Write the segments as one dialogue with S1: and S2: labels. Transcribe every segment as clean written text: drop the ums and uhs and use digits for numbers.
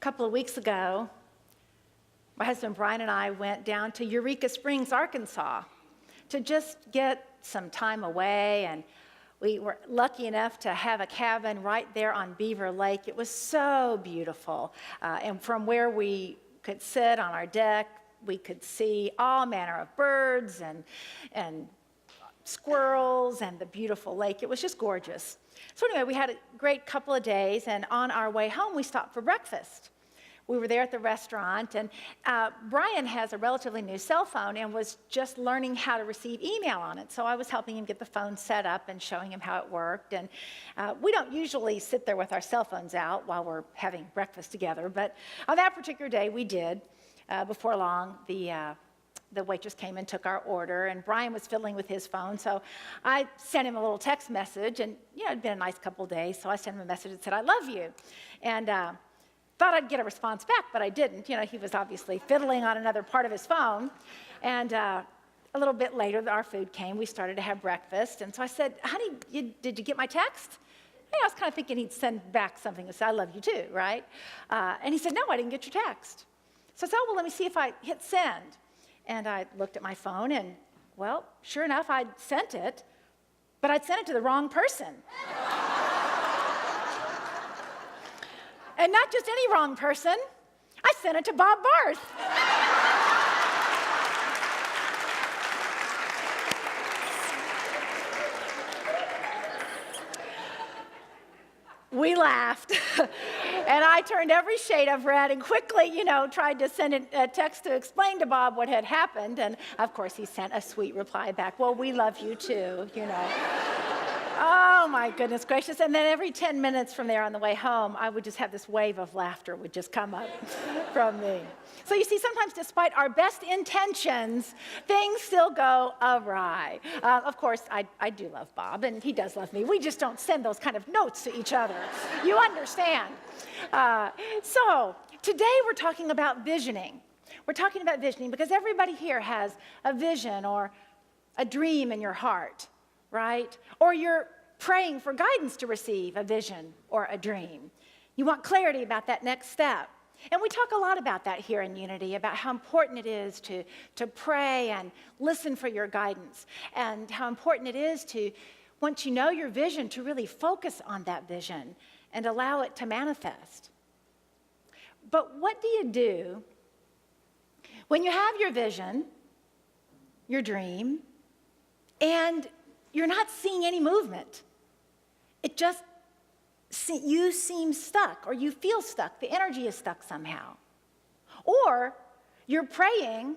S1: couple of weeks ago, my husband Brian and I went down to Eureka Springs, Arkansas, to just get some time away, and we were lucky enough to have a cabin right there on Beaver Lake. It was so beautiful, and from where we could sit on our deck, we could see all manner of birds and squirrels and the beautiful lake. It was just gorgeous. So anyway, we had a great couple of days, and on our way home, we stopped for breakfast. We were there at the restaurant, and Brian has a relatively new cell phone and was just learning how to receive email on it. So I was helping him get the phone set up and showing him how it worked. And we don't usually sit there with our cell phones out while we're having breakfast together, but on that particular day, we did. Before long, the waitress came and took our order, and Brian was fiddling with his phone, so I sent him a little text message, and it'd been a nice couple of days, so I sent him a message that said, "I love you," and thought I'd get a response back, but I didn't. He was obviously fiddling on another part of his phone, and a little bit later, our food came. We started to have breakfast, and so I said, "Honey, did you get my text?" I was kind of thinking he'd send back something that said, "I love you too," right? And he said, "No, I didn't get your text." So I said, "Oh, well, let me see if I hit send." And I looked at my phone, and, well, sure enough, I'd sent it, but I'd sent it to the wrong person. And not just any wrong person, I sent it to Bob Barth. We laughed, and I turned every shade of red and quickly, tried to send a text to explain to Bob what had happened, and of course he sent a sweet reply back, "Well, we love you too," Oh my goodness gracious, and then every 10 minutes from there on the way home, I would just have this wave of laughter would just come up from me. So you see, sometimes despite our best intentions, things still go awry. Of course, I do love Bob, and he does love me. We just don't send those kind of notes to each other. You understand. So today we're talking about visioning. We're talking about visioning because everybody here has a vision or a dream in your heart, right? Or you're praying for guidance to receive a vision or a dream. You want clarity about that next step. And we talk a lot about that here in Unity, about how important it is to pray and listen for your guidance, and how important it is to, once you know your vision, to really focus on that vision and allow it to manifest. But what do you do when you have your vision, your dream, and you're not seeing any movement? You seem stuck, or you feel stuck. The energy is stuck somehow. Or you're praying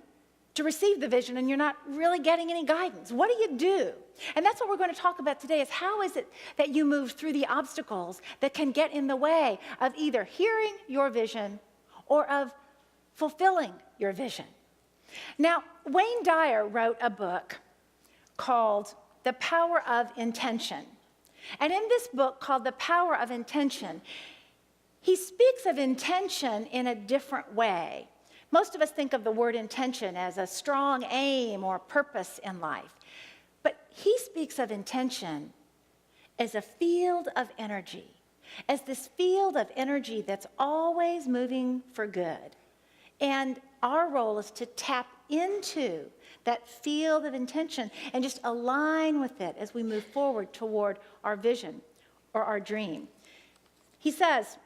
S1: to receive the vision and you're not really getting any guidance. What do you do? And that's what we're going to talk about today, is how is it that you move through the obstacles that can get in the way of either hearing your vision or of fulfilling your vision. Now, Wayne Dyer wrote a book called The Power of Intention. And in this book called The Power of Intention, he speaks of intention in a different way. Most of us think of the word intention as a strong aim or purpose in life. But he speaks of intention as a field of energy, as this field of energy that's always moving for good. And our role is to tap into that field of intention and just align with it as we move forward toward our vision or our dream. He says,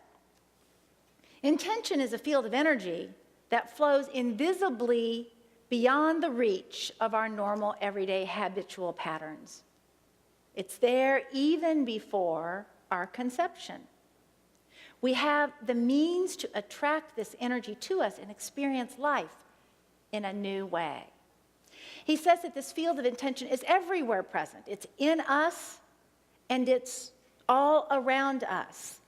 S1: intention is a field of energy that flows invisibly beyond the reach of our normal, everyday, habitual patterns. It's there even before our conception. We have the means to attract this energy to us and experience life in a new way. He says that this field of intention is everywhere present. It's in us, and it's all around us.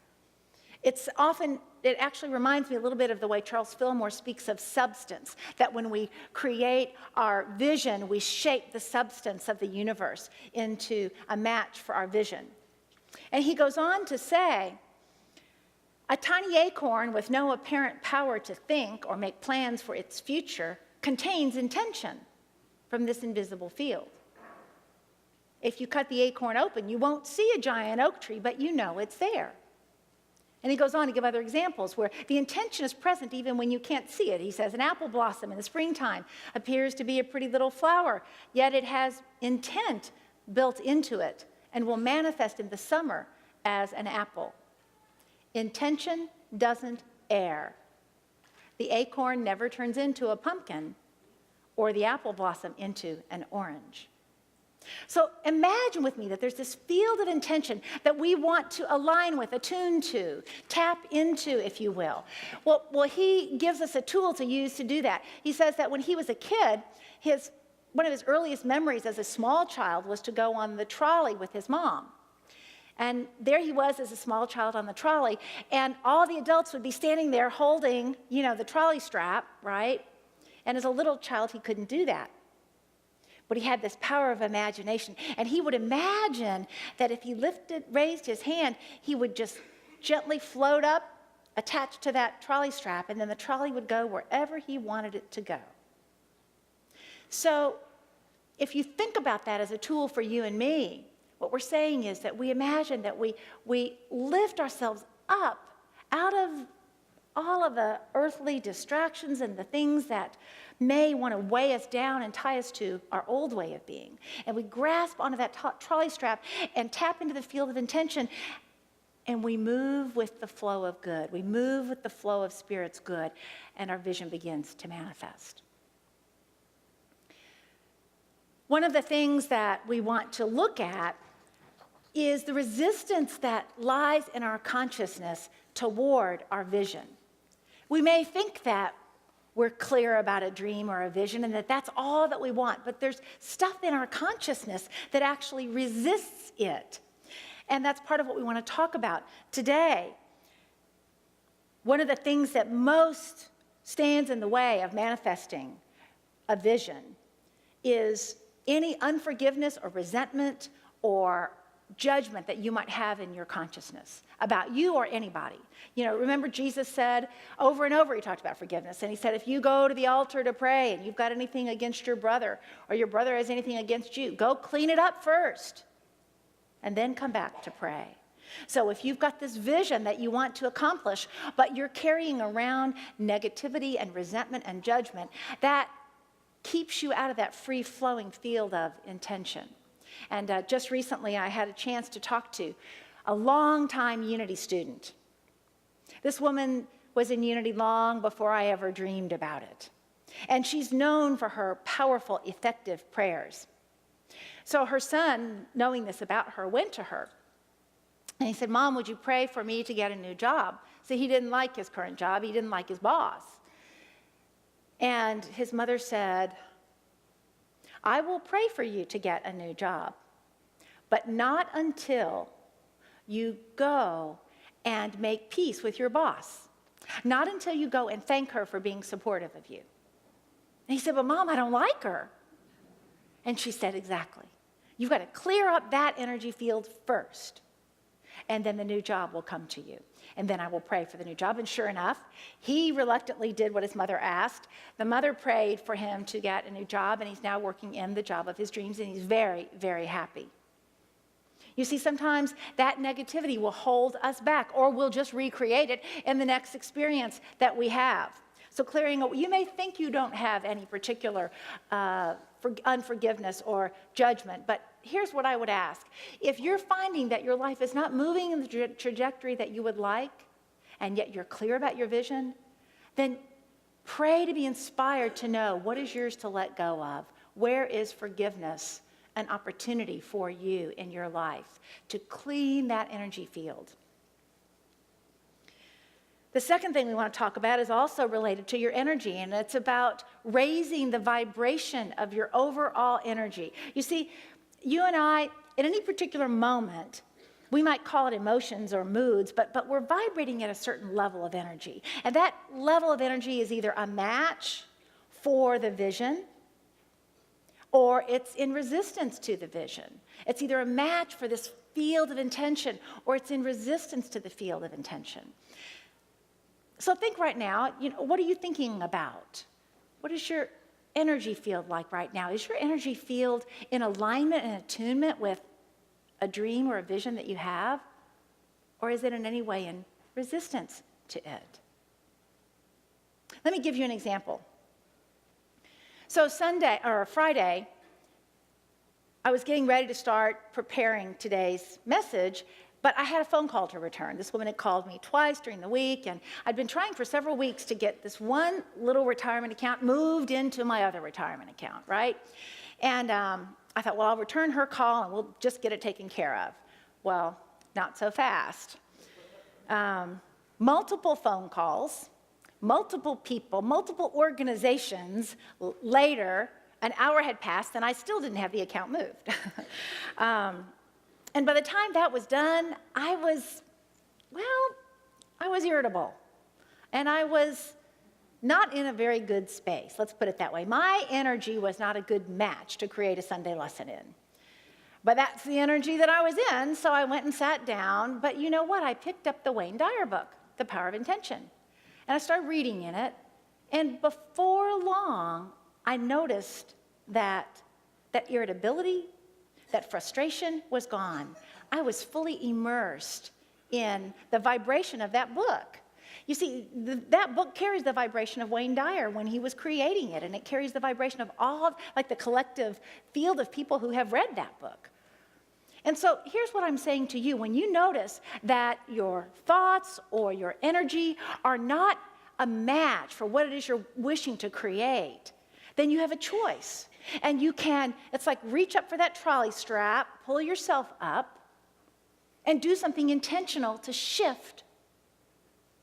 S1: It actually reminds me a little bit of the way Charles Fillmore speaks of substance, that when we create our vision, we shape the substance of the universe into a match for our vision. And he goes on to say, a tiny acorn with no apparent power to think or make plans for its future contains intention from this invisible field. If you cut the acorn open, you won't see a giant oak tree, but you know it's there. And he goes on to give other examples where the intention is present even when you can't see it. He says an apple blossom in the springtime appears to be a pretty little flower, yet it has intent built into it and will manifest in the summer as an apple. Intention doesn't err. The acorn never turns into a pumpkin or the apple blossom into an orange. So imagine with me that there's this field of intention that we want to align with, attune to, tap into, if you will. Well, he gives us a tool to use to do that. He says that when he was a kid, one of his earliest memories as a small child was to go on the trolley with his mom. And there he was as a small child on the trolley, and all the adults would be standing there holding, the trolley strap, right? And as a little child, he couldn't do that. But he had this power of imagination, and he would imagine that if he raised his hand, he would just gently float up, attached to that trolley strap, and then the trolley would go wherever he wanted it to go. So if you think about that as a tool for you and me, what we're saying is that we imagine that we lift ourselves up out of all of the earthly distractions and the things that may want to weigh us down and tie us to our old way of being. And we grasp onto that trolley strap and tap into the field of intention, and we move with the flow of good. We move with the flow of Spirit's good, and our vision begins to manifest. One of the things that we want to look at is the resistance that lies in our consciousness toward our vision. We may think that we're clear about a dream or a vision and that that's all that we want, but there's stuff in our consciousness that actually resists it. And that's part of what we want to talk about today. One of the things that most stands in the way of manifesting a vision is any unforgiveness or resentment or judgment that you might have in your consciousness about you or anybody. Remember Jesus said over and over, he talked about forgiveness. And he said, if you go to the altar to pray and you've got anything against your brother or your brother has anything against you, go clean it up first and then come back to pray. So if you've got this vision that you want to accomplish, but you're carrying around negativity and resentment and judgment, that keeps you out of that free-flowing field of intention. And just recently, I had a chance to talk to a longtime Unity student. This woman was in Unity long before I ever dreamed about it. And she's known for her powerful, effective prayers. So her son, knowing this about her, went to her. And he said, Mom, would you pray for me to get a new job? See, he didn't like his current job. He didn't like his boss. And his mother said, I will pray for you to get a new job, but not until you go and make peace with your boss. Not until you go and thank her for being supportive of you. And he said, but Mom, I don't like her. And she said, exactly. You've got to clear up that energy field first, and then the new job will come to you. And then I will pray for the new job. And sure enough, he reluctantly did what his mother asked. The mother prayed for him to get a new job, and he's now working in the job of his dreams, and he's very, very happy. You see, sometimes that negativity will hold us back, or we'll just recreate it in the next experience that we have. So you may think you don't have any particular unforgiveness or judgment, but here's what I would ask. If you're finding that your life is not moving in the trajectory that you would like, and yet you're clear about your vision, then pray to be inspired to know what is yours to let go of. Where is forgiveness an opportunity for you in your life to clean that energy field? The second thing we want to talk about is also related to your energy, and it's about raising the vibration of your overall energy. You see, you and I, at any particular moment, we might call it emotions or moods, but we're vibrating at a certain level of energy. And that level of energy is either a match for the vision, or it's in resistance to the vision. It's either a match for this field of intention, or it's in resistance to the field of intention. So think right now, what are you thinking about? What is your energy field like right now? Is your energy field in alignment and attunement with a dream or a vision that you have? Or is it in any way in resistance to it. Let me give you an example. So Friday, I was getting ready to start preparing today's message, but I had a phone call to return. This woman had called me twice during the week, and I'd been trying for several weeks to get this one little retirement account moved into my other retirement account, right? And I thought, well, I'll return her call and we'll just get it taken care of. Well, not so fast. Multiple phone calls, multiple people, multiple organizations later, an hour had passed and I still didn't have the account moved. And by the time that was done, I was irritable. And I was not in a very good space, let's put it that way. My energy was not a good match to create a Sunday lesson in. But that's the energy that I was in, so I went and sat down. But you know what? I picked up the Wayne Dyer book, The Power of Intention. And I started reading in it. And before long, I noticed that irritability, that frustration was gone. I was fully immersed in the vibration of that book. You see, that book carries the vibration of Wayne Dyer when he was creating it, and it carries the vibration of all of, like, the collective field of people who have read that book. And so here's what I'm saying to you. When you notice that your thoughts or your energy are not a match for what it is you're wishing to create, then you have a choice. And you can, it's like reach up for that trolley strap, pull yourself up, and do something intentional to shift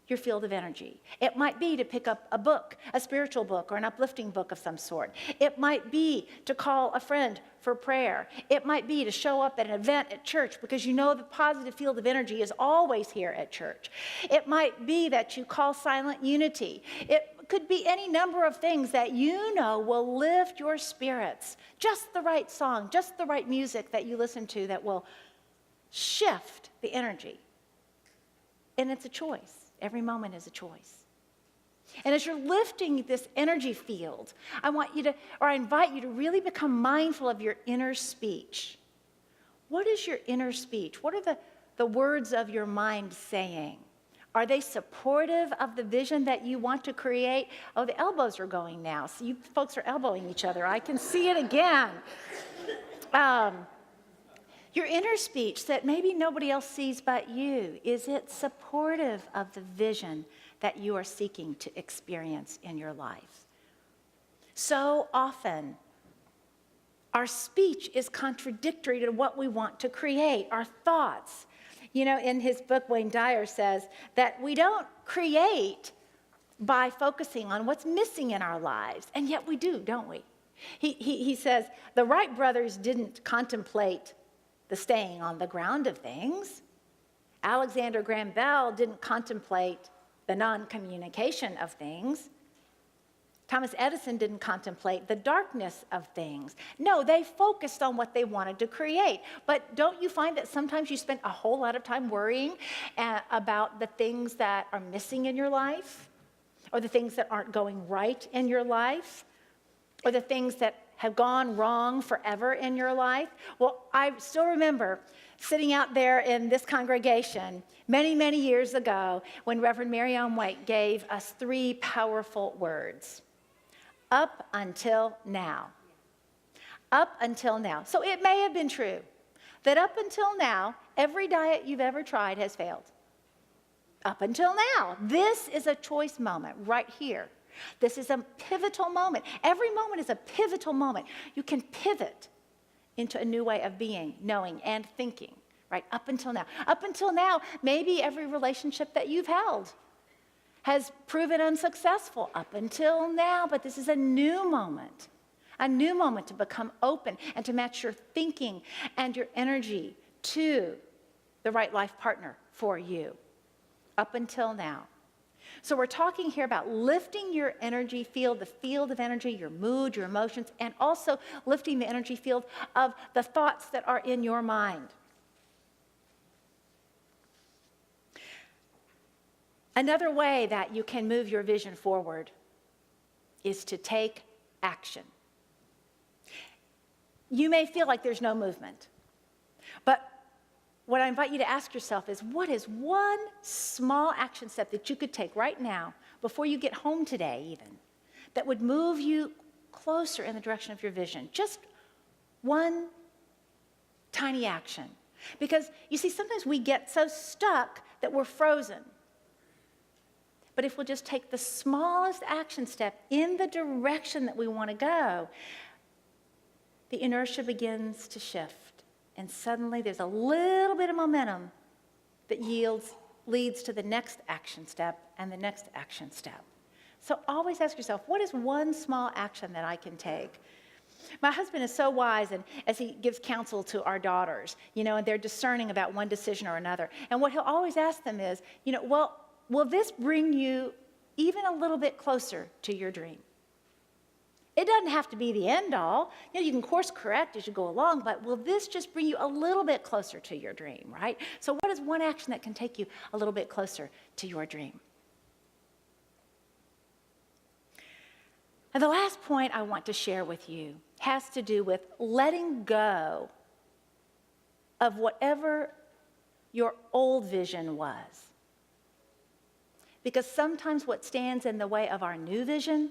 S1: your field of energy. It might be to pick up a book, a spiritual book or an uplifting book of some sort. It might be to call a friend for prayer. It might be to show up at an event at church because you know the positive field of energy is always here at church. It might be that you call silent unity. It could be any number of things that you know will lift your spirits. Just the right song, just the right music that you listen to that will shift the energy. And it's a choice. Every moment is a choice. And as you're lifting this energy field, I invite you to really become mindful of your inner speech. What is your inner speech? What are the words of your mind saying? Are they supportive of the vision that you want to create? Oh, the elbows are going now. So you folks are elbowing each other. I can see it again. Your inner speech that maybe nobody else sees but you, is it supportive of the vision that you are seeking to experience in your life? So often, our speech is contradictory to what we want to create, our thoughts. You know, in his book, Wayne Dyer says that we don't create by focusing on what's missing in our lives, and yet we do, don't we? He says the Wright brothers didn't contemplate the staying on the ground of things. Alexander Graham Bell didn't contemplate the non-communication of things. Thomas Edison didn't contemplate the darkness of things. No, they focused on what they wanted to create. But don't you find that sometimes you spend a whole lot of time worrying about the things that are missing in your life, or the things that aren't going right in your life, or the things that have gone wrong forever in your life? Well, I still remember sitting out there in this congregation many, many years ago when Reverend Marianne White gave us 3 powerful words. Up until now. Up until now. So it may have been true that up until now, every diet you've ever tried has failed. Up until now. This is a choice moment right here. This is a pivotal moment. Every moment is a pivotal moment. You can pivot into a new way of being, knowing, and thinking, right? Up until now. Up until now, maybe every relationship that you've held has proven unsuccessful up until now, but this is a new moment to become open and to match your thinking and your energy to the right life partner for you. Up until now. So we're talking here about lifting your energy field, the field of energy, your mood, your emotions, and also lifting the energy field of the thoughts that are in your mind. Another way that you can move your vision forward is to take action. You may feel like there's no movement, but what I invite you to ask yourself is, what is one small action step that you could take right now, before you get home today even, that would move you closer in the direction of your vision? Just one tiny action. Because you see, sometimes we get so stuck that we're frozen. But if we'll just take the smallest action step in the direction that we want to go, the inertia begins to shift. And suddenly there's a little bit of momentum that leads to the next action step and the next action step. So always ask yourself, what is one small action that I can take? My husband is so wise, and as he gives counsel to our daughters, and they're discerning about one decision or another. And what he'll always ask them is, well, will this bring you even a little bit closer to your dream? It doesn't have to be the end all. You can course correct as you go along, but will this just bring you a little bit closer to your dream, right? So what is one action that can take you a little bit closer to your dream? And the last point I want to share with you has to do with letting go of whatever your old vision was. Because sometimes what stands in the way of our new vision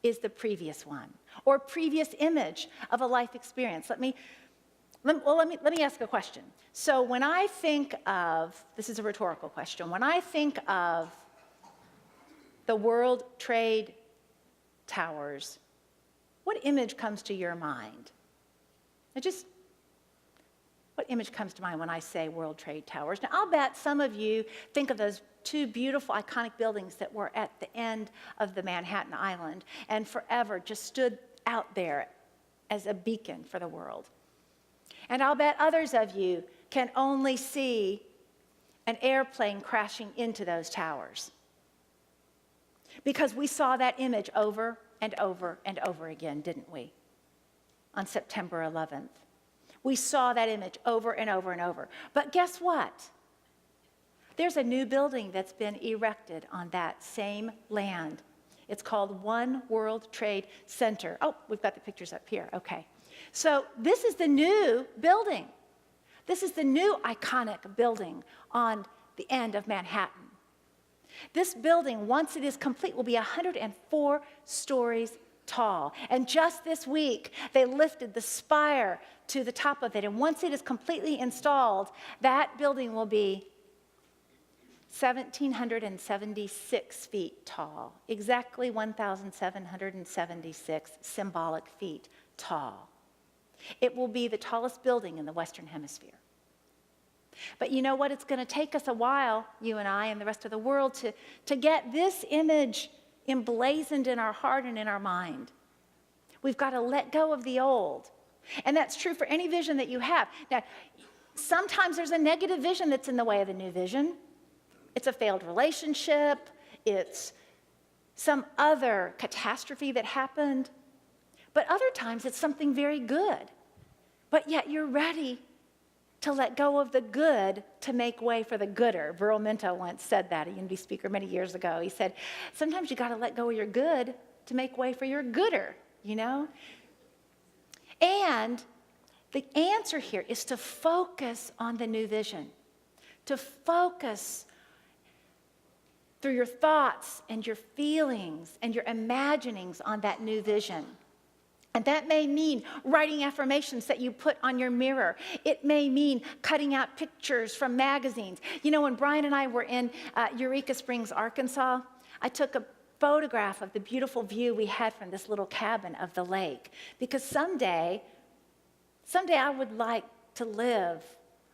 S1: is the previous one, or previous image of a life experience. Let me ask a question. So when I think of, this is a rhetorical question, when I think of the World Trade Towers, what image comes to your mind? What image comes to mind when I say World Trade Towers? Now, I'll bet some of you think of those two beautiful, iconic buildings that were at the end of the Manhattan Island and forever just stood out there as a beacon for the world. And I'll bet others of you can only see an airplane crashing into those towers, because we saw that image over and over and over again, didn't we? On September 11th. We saw that image over and over and over. But guess what? There's a new building that's been erected on that same land. It's called One World Trade Center. Oh, we've got the pictures up here. Okay. So this is the new building. This is the new iconic building on the end of Manhattan. This building, once it is complete, will be 104 stories tall. And just this week, they lifted the spire to the top of it. And once it is completely installed, that building will be 1,776 feet tall, exactly 1,776 symbolic feet tall. It will be the tallest building in the Western Hemisphere. But you know what? It's going to take us a while, you and I and the rest of the world, to get this image emblazoned in our heart and in our mind. We've got to let go of the old. And that's true for any vision that you have. Now, sometimes there's a negative vision that's in the way of the new vision. It's a failed relationship. It's some other catastrophe that happened. But other times it's something very good. But yet you're ready to let go of the good to make way for the gooder. Burl Minto once said that, a Unity speaker many years ago. He said, sometimes you got to let go of your good to make way for your gooder, And the answer here is to focus on the new vision, to focus through your thoughts and your feelings and your imaginings on that new vision. And that may mean writing affirmations that you put on your mirror. It may mean cutting out pictures from magazines. When Brian and I were in Eureka Springs, Arkansas, I took a photograph of the beautiful view we had from this little cabin of the lake. Because someday I would like to live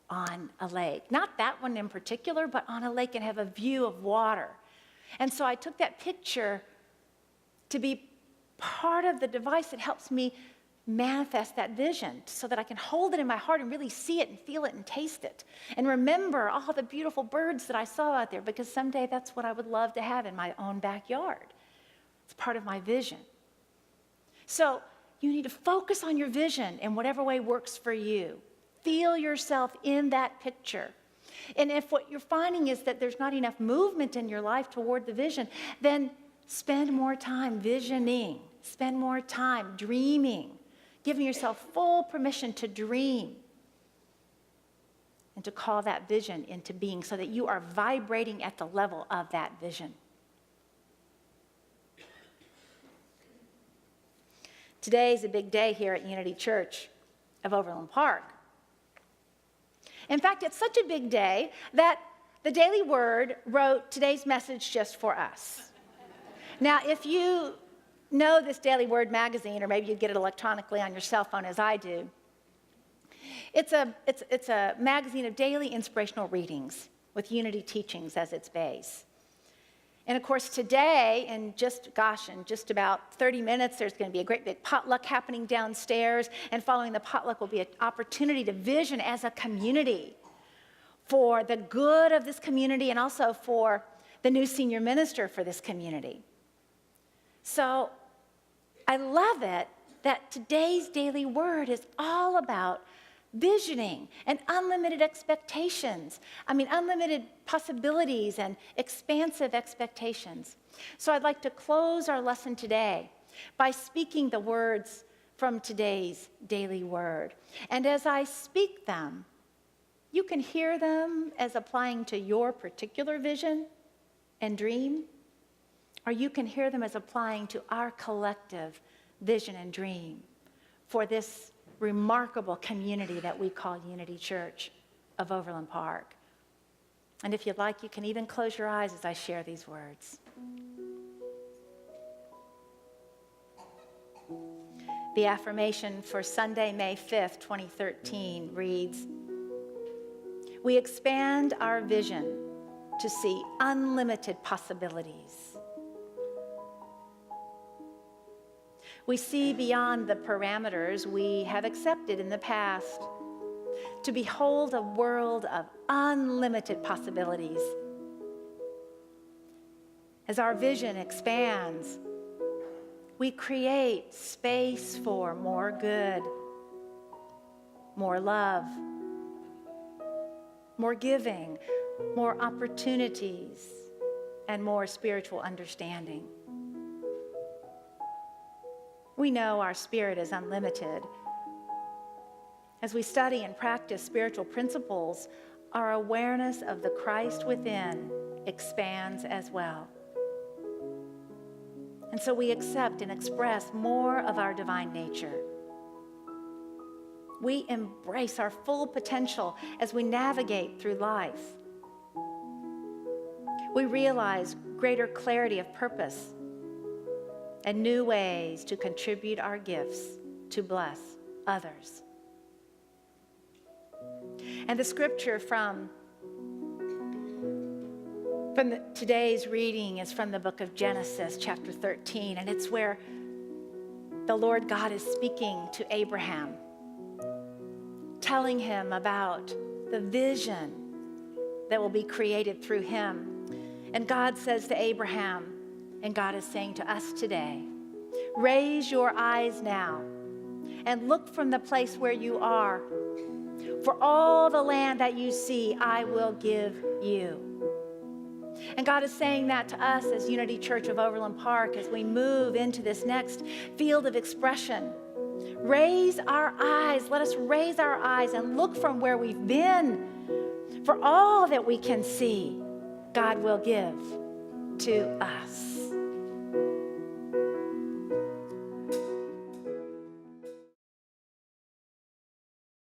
S1: on a lake. Not that one in particular, but on a lake and have a view of water. And so I took that picture to be part of the device that helps me manifest that vision so that I can hold it in my heart and really see it and feel it and taste it. And remember all the beautiful birds that I saw out there, because someday that's what I would love to have in my own backyard. It's part of my vision. So you need to focus on your vision in whatever way works for you. Feel yourself in that picture. And if what you're finding is that there's not enough movement in your life toward the vision, then spend more time visioning. Spend more time dreaming, giving yourself full permission to dream. and to call that vision into being so that you are vibrating at the level of that vision. Today is a big day here at Unity Church of Overland Park. In fact, it's such a big day that the Daily Word wrote today's message just for us. Now, if you know this Daily Word magazine, or maybe you get it electronically on your cell phone as I do, it's a magazine of daily inspirational readings with Unity teachings as its base. And of course, today, in just about 30 minutes, there's going to be a great big potluck happening downstairs. And following the potluck will be an opportunity to vision as a community for the good of this community and also for the new senior minister for this community. So I love it that today's daily word is all about visioning and unlimited expectations. Unlimited possibilities and expansive expectations. So I'd like to close our lesson today by speaking the words from today's daily word. And as I speak them, you can hear them as applying to your particular vision and dream, or you can hear them as applying to our collective vision and dream for this remarkable community that we call Unity Church of Overland Park. And if you'd like, you can even close your eyes as I share these words. The affirmation for Sunday, May 5th, 2013 reads, "We expand our vision to see unlimited possibilities. We see beyond the parameters we have accepted in the past to behold a world of unlimited possibilities. As our vision expands, we create space for more good, more love, more giving, more opportunities, and more spiritual understanding. We know our spirit is unlimited. As we study and practice spiritual principles, our awareness of the Christ within expands as well. And so we accept and express more of our divine nature. We embrace our full potential as we navigate through life. We realize greater clarity of purpose and new ways to contribute our gifts to bless others." And the scripture from today's reading is from the book of Genesis, chapter 13, and it's where the Lord God is speaking to Abraham, telling him about the vision that will be created through him. And God says to Abraham, and God is saying to us today, "Raise your eyes now and look from the place where you are. For all the land that you see, I will give you." And God is saying that to us as Unity Church of Overland Park as we move into this next field of expression. Raise our eyes. Let us raise our eyes and look from where we've been. For all that we can see, God will give to us.